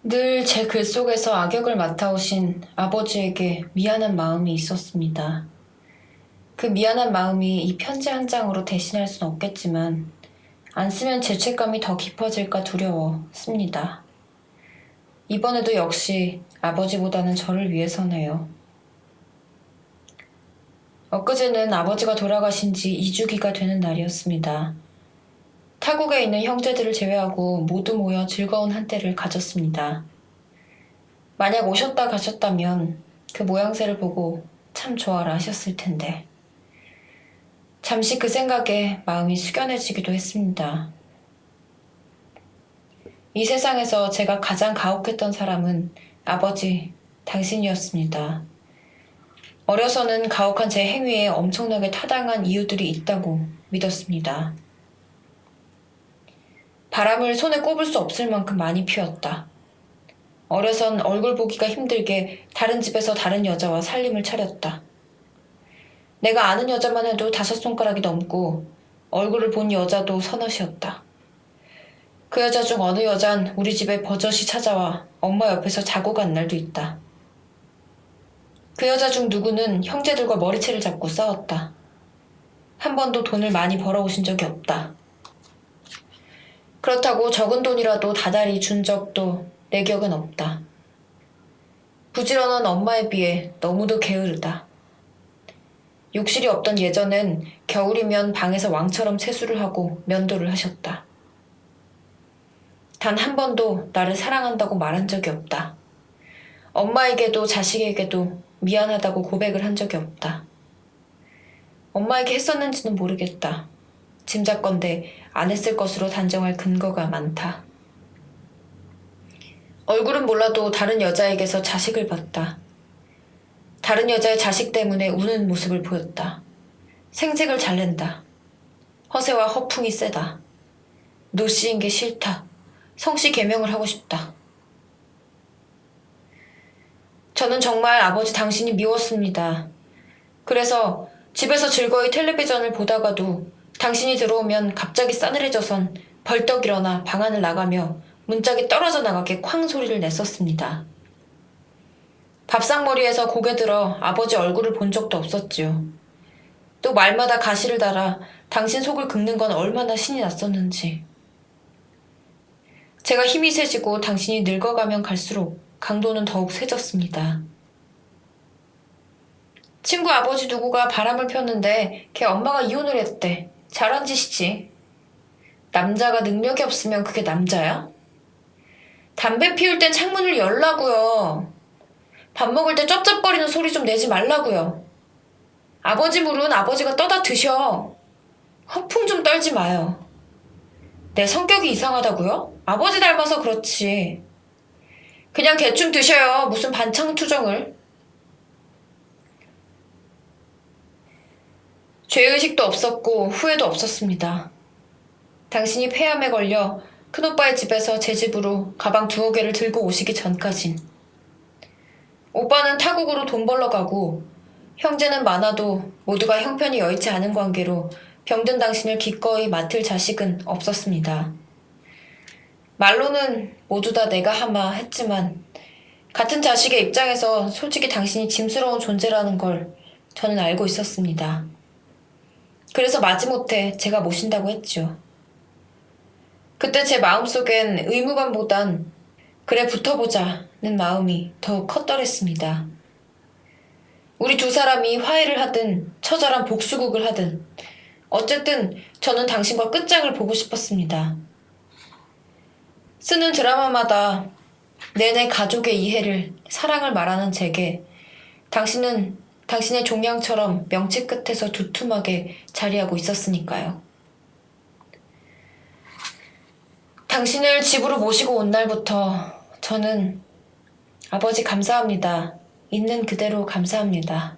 늘 제 글 속에서 악역을 맡아오신 아버지에게 미안한 마음이 있었습니다. 그 미안한 마음이 이 편지 한 장으로 대신할 순 없겠지만 안 쓰면 죄책감이 더 깊어질까 두려워 씁니다. 이번에도 역시 아버지보다는 저를 위해서네요. 엊그제는 아버지가 돌아가신 지 2주기가 되는 날이었습니다. 타국에 있는 형제들을 제외하고 모두 모여 즐거운 한때를 가졌습니다. 만약 오셨다 가셨다면 그 모양새를 보고 참 좋아라 하셨을 텐데. 잠시 그 생각에 마음이 숙연해지기도 했습니다. 이 세상에서 제가 가장 가혹했던 사람은 아버지, 당신이었습니다. 어려서는 가혹한 제 행위에 엄청나게 타당한 이유들이 있다고 믿었습니다. 바람을 손에 꼽을 수 없을 만큼 많이 피웠다. 어려선 얼굴 보기가 힘들게 다른 집에서 다른 여자와 살림을 차렸다. 내가 아는 여자만 해도 5손가락이 넘고 얼굴을 본 여자도 서너시였다. 그 여자 중 어느 여잔 우리 집에 버젓이 찾아와 엄마 옆에서 자고 간 날도 있다. 그 여자 중 누구는 형제들과 머리채를 잡고 싸웠다. 한 번도 돈을 많이 벌어오신 적이 없다. 그렇다고 적은 돈이라도 다달이 준 적도 내 기억은 없다. 부지런한 엄마에 비해 너무도 게으르다. 욕실이 없던 예전엔 겨울이면 방에서 왕처럼 세수를 하고 면도를 하셨다. 단 한 번도 나를 사랑한다고 말한 적이 없다. 엄마에게도 자식에게도 미안하다고 고백을 한 적이 없다. 엄마에게 했었는지는 모르겠다. 짐작건대 안 했을 것으로 단정할 근거가 많다. 얼굴은 몰라도 다른 여자에게서 자식을 봤다. 다른 여자의 자식 때문에 우는 모습을 보였다. 생색을 잘 낸다. 허세와 허풍이 세다. 노씨인 게 싫다. 성씨 개명을 하고 싶다. 저는 정말 아버지 당신이 미웠습니다. 그래서 집에서 즐거이 텔레비전을 보다가도 당신이 들어오면 갑자기 싸늘해져선 벌떡 일어나 방 안을 나가며 문짝이 떨어져 나가게 쾅 소리를 냈었습니다. 밥상머리에서 고개 들어 아버지 얼굴을 본 적도 없었지요. 또 말마다 가시를 달아 당신 속을 긁는 건 얼마나 신이 났었는지. 제가 힘이 세지고 당신이 늙어가면 갈수록 강도는 더욱 세졌습니다. 친구 아버지 누구가 바람을 폈는데 걔 엄마가 이혼을 했대. 잘한 짓이지. 남자가 능력이 없으면 그게 남자야? 담배 피울 땐 창문을 열라고요. 밥 먹을 때 쩝쩝거리는 소리 좀 내지 말라고요. 아버지 물은 아버지가 떠다 드셔. 허풍 좀 떨지 마요. 내 성격이 이상하다고요? 아버지 닮아서 그렇지. 그냥 대충 드셔요. 무슨 반창 투정을. 죄의식도 없었고 후회도 없었습니다. 당신이 폐암에 걸려 큰오빠의 집에서 제 집으로 가방 2개를 들고 오시기 전까진. 오빠는 타국으로 돈 벌러 가고 형제는 많아도 모두가 형편이 여의치 않은 관계로 병든 당신을 기꺼이 맡을 자식은 없었습니다. 말로는 모두 다 내가 하마 했지만 같은 자식의 입장에서 솔직히 당신이 짐스러운 존재라는 걸 저는 알고 있었습니다. 그래서 마지못해 제가 모신다고 했죠. 그때 제 마음속엔 의무감보단 그래 붙어보자는 마음이 더욱 컸더랬습니다. 우리 2사람이 화해를 하든 처절한 복수극을 하든 어쨌든 저는 당신과 끝장을 보고 싶었습니다. 쓰는 드라마마다 내내 가족의 이해를, 사랑을 말하는 제게 당신은 당신의 종양처럼 명치 끝에서 두툼하게 자리하고 있었으니까요. 당신을 집으로 모시고 온 날부터 저는 아버지 감사합니다. 있는 그대로 감사합니다.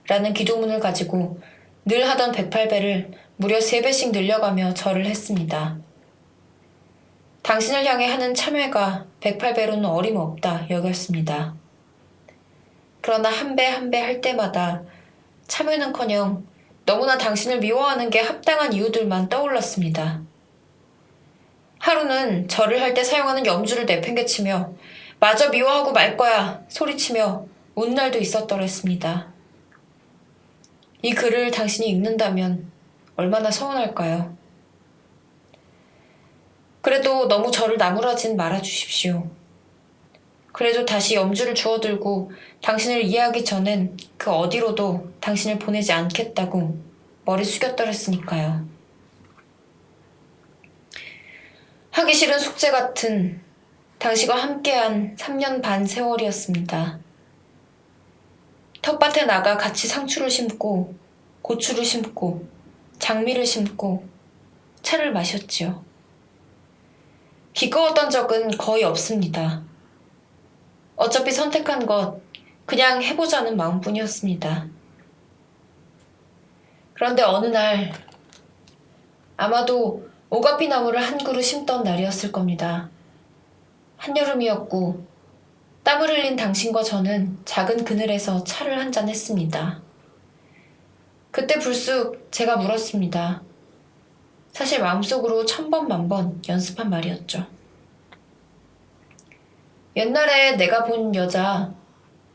라는 기도문을 가지고 늘 하던 108배를 무려 3배씩 늘려가며 절을 했습니다. 당신을 향해 하는 참회가 108배로는 어림없다 여겼습니다. 그러나 한 배 한 배 할 때마다 참회는커녕 너무나 당신을 미워하는 게 합당한 이유들만 떠올랐습니다. 하루는 절을 할 때 사용하는 염주를 내팽개치며 마저 미워하고 말 거야 소리치며 운 날도 있었더랬습니다. 이 글을 당신이 읽는다면 얼마나 서운할까요? 그래도 너무 저를 나무라진 말아주십시오. 그래도 다시 염주를 주워들고 당신을 이해하기 전엔 그 어디로도 당신을 보내지 않겠다고 머리 숙였더랬으니까요. 하기 싫은 숙제 같은 당신과 함께한 3년 반 세월이었습니다. 텃밭에 나가 같이 상추를 심고 고추를 심고 장미를 심고 차를 마셨지요. 기꺼웠던 적은 거의 없습니다. 어차피 선택한 것 그냥 해보자는 마음뿐이었습니다. 그런데 어느 날 아마도 오가피 나무를 한 그루 심던 날이었을 겁니다. 한여름이었고 땀을 흘린 당신과 저는 작은 그늘에서 차를 한잔 했습니다. 그때 불쑥 제가 물었습니다. 사실 마음속으로 1000번 만번 연습한 말이었죠. 옛날에 내가 본 여자,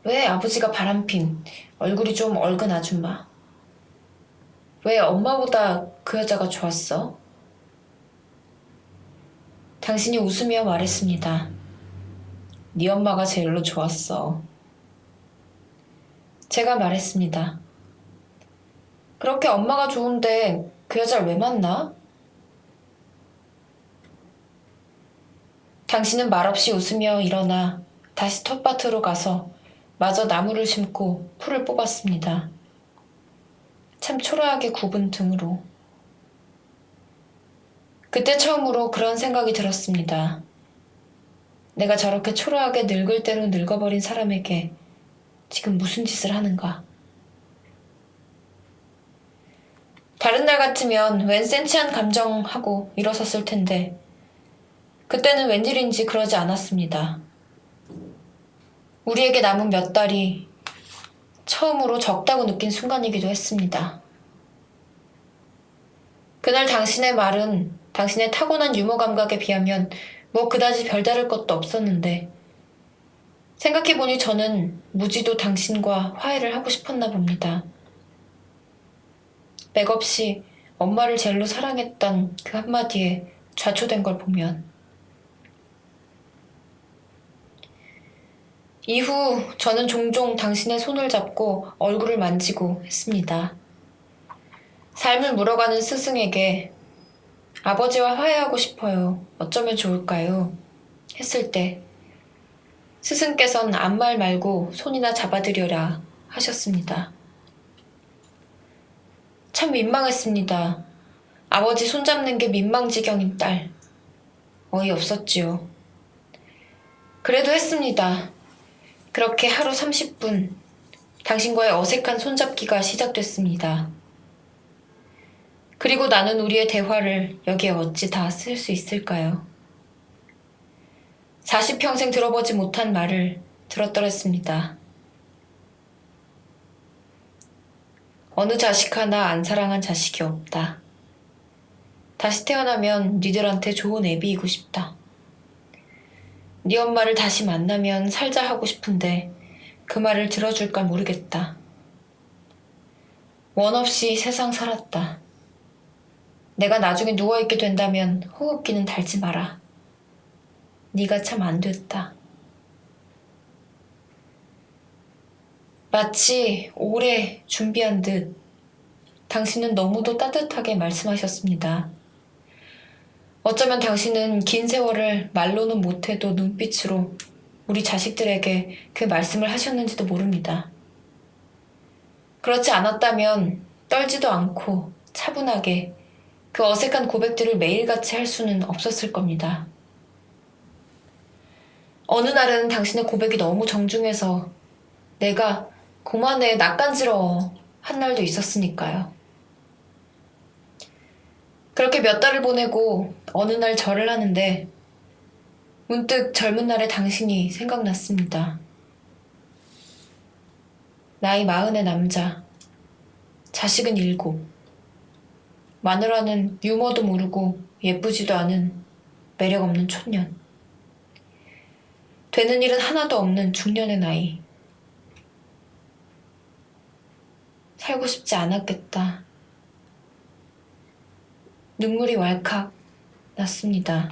왜 아버지가 바람핀 얼굴이 좀 얼근 아줌마. 왜 엄마보다 그 여자가 좋았어? 당신이 웃으며 말했습니다. 네 엄마가 제일로 좋았어. 제가 말했습니다. 그렇게 엄마가 좋은데 그 여자를 왜 만나? 당신은 말없이 웃으며 일어나 다시 텃밭으로 가서 마저 나무를 심고 풀을 뽑았습니다. 참 초라하게 굽은 등으로. 그때 처음으로 그런 생각이 들었습니다. 내가 저렇게 초라하게 늙을 대로 늙어버린 사람에게 지금 무슨 짓을 하는가. 다른 날 같으면 웬 센치한 감정하고 일어섰을 텐데 그때는 웬일인지 그러지 않았습니다. 우리에게 남은 몇 달이 처음으로 적다고 느낀 순간이기도 했습니다. 그날 당신의 말은 당신의 타고난 유머 감각에 비하면 뭐 그다지 별다를 것도 없었는데 생각해보니 저는 무지도 당신과 화해를 하고 싶었나 봅니다. 맥없이 엄마를 제일로 사랑했던 그 한마디에 좌초된 걸 보면 이후 저는 종종 당신의 손을 잡고 얼굴을 만지고 했습니다. 삶을 물어가는 스승에게 아버지와 화해하고 싶어요. 어쩌면 좋을까요? 했을 때 스승께서는 아무 말 말고 손이나 잡아드려라 하셨습니다. 참 민망했습니다. 아버지 손잡는 게 민망지경인 딸. 어이없었지요. 그래도 했습니다. 그렇게 하루 30분 당신과의 어색한 손잡기가 시작됐습니다. 그리고 나는 우리의 대화를 여기에 어찌 다 쓸 수 있을까요? 40평생 들어보지 못한 말을 들었더랬습니다. 어느 자식 하나 안 사랑한 자식이 없다. 다시 태어나면 니들한테 좋은 애비이고 싶다. 네 엄마를 다시 만나면 살자 하고 싶은데 그 말을 들어줄까 모르겠다. 원 없이 세상 살았다. 내가 나중에 누워있게 된다면 호흡기는 달지 마라. 네가 참 안 됐다. 마치 오래 준비한 듯 당신은 너무도 따뜻하게 말씀하셨습니다. 어쩌면 당신은 긴 세월을 말로는 못해도 눈빛으로 우리 자식들에게 그 말씀을 하셨는지도 모릅니다. 그렇지 않았다면 떨지도 않고 차분하게 그 어색한 고백들을 매일같이 할 수는 없었을 겁니다. 어느 날은 당신의 고백이 너무 정중해서 내가 그만해 낯간지러워 한 날도 있었으니까요. 그렇게 몇 달을 보내고 어느 날 절을 하는데 문득 젊은 날의 당신이 생각났습니다. 나이 40의 남자, 자식은 7, 마누라는 유머도 모르고 예쁘지도 않은 매력 없는 촌년. 되는 일은 하나도 없는 중년의 나이. 살고 싶지 않았겠다. 눈물이 왈칵 났습니다.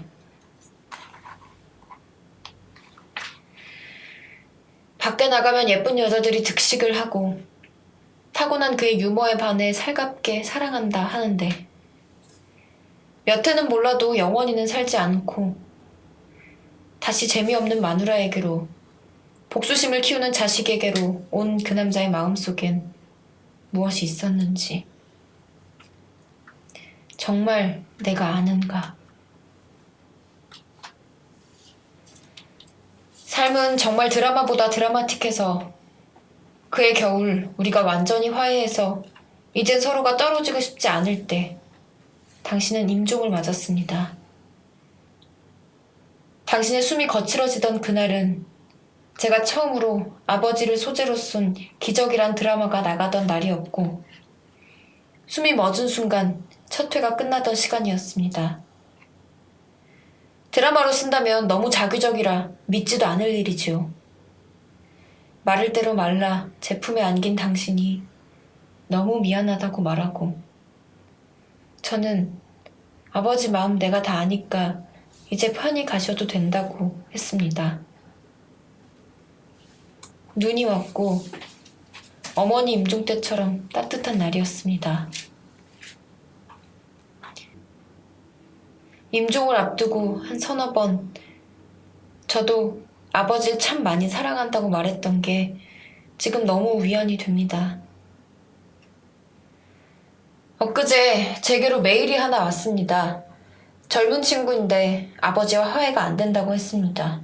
밖에 나가면 예쁜 여자들이 득식을 하고 타고난 그의 유머에 반해 살갑게 사랑한다 하는데 몇 해는 몰라도 영원히는 살지 않고 다시 재미없는 마누라에게로 복수심을 키우는 자식에게로 온 그 남자의 마음속엔 무엇이 있었는지 정말 내가 아는가? 삶은 정말 드라마보다 드라마틱해서 그의 겨울 우리가 완전히 화해해서 이젠 서로가 떨어지고 싶지 않을 때 당신은 임종을 맞았습니다. 당신의 숨이 거칠어지던 그날은 제가 처음으로 아버지를 소재로 쓴 기적이란 드라마가 나가던 날이었고 숨이 멎은 순간 첫 회가 끝나던 시간이었습니다. 드라마로 쓴다면 너무 자규적이라 믿지도 않을 일이지요. 마를 대로 말라 제품에 안긴 당신이 너무 미안하다고 말하고 저는 아버지 마음 내가 다 아니까 이제 편히 가셔도 된다고 했습니다. 눈이 왔고 어머니 임종 때처럼 따뜻한 날이었습니다. 임종을 앞두고 한 서너 번 저도 아버지를 참 많이 사랑한다고 말했던 게 지금 너무 위안이 됩니다. 엊그제 제게로 메일이 하나 왔습니다. 젊은 친구인데 아버지와 화해가 안 된다고 했습니다.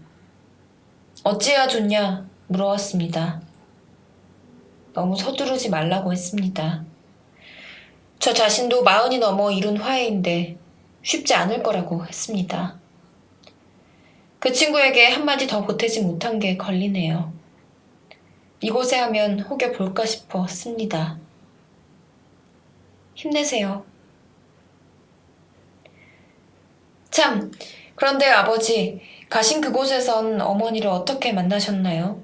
어찌해야 좋냐 물어왔습니다. 너무 서두르지 말라고 했습니다. 저 자신도 40이 넘어 이룬 화해인데 쉽지 않을 거라고 했습니다. 그 친구에게 한마디 더 보태지 못한 게 걸리네요. 이곳에 하면 혹여 볼까 싶어 씁니다. 힘내세요. 참, 그런데 아버지, 가신 그곳에선 어머니를 어떻게 만나셨나요?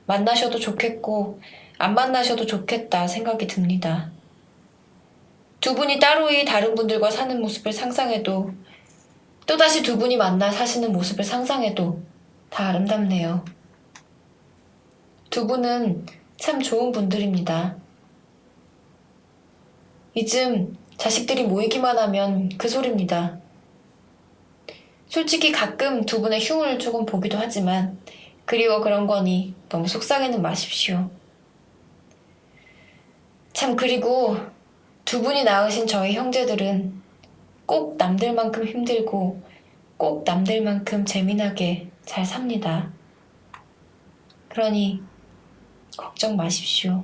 만나셔도 좋겠고 안 만나셔도 좋겠다 생각이 듭니다. 두 분이 따로이 다른 분들과 사는 모습을 상상해도 또다시 두 분이 만나 사시는 모습을 상상해도 다 아름답네요. 두 분은 참 좋은 분들입니다. 이즘 자식들이 모이기만 하면 그 소리입니다. 솔직히 가끔 두 분의 흉을 조금 보기도 하지만 그리워 그런 거니 너무 속상해는 마십시오. 참 그리고 두 분이 낳으신 저희 형제들은 꼭 남들만큼 힘들고 꼭 남들만큼 재미나게 잘 삽니다. 그러니 걱정 마십시오.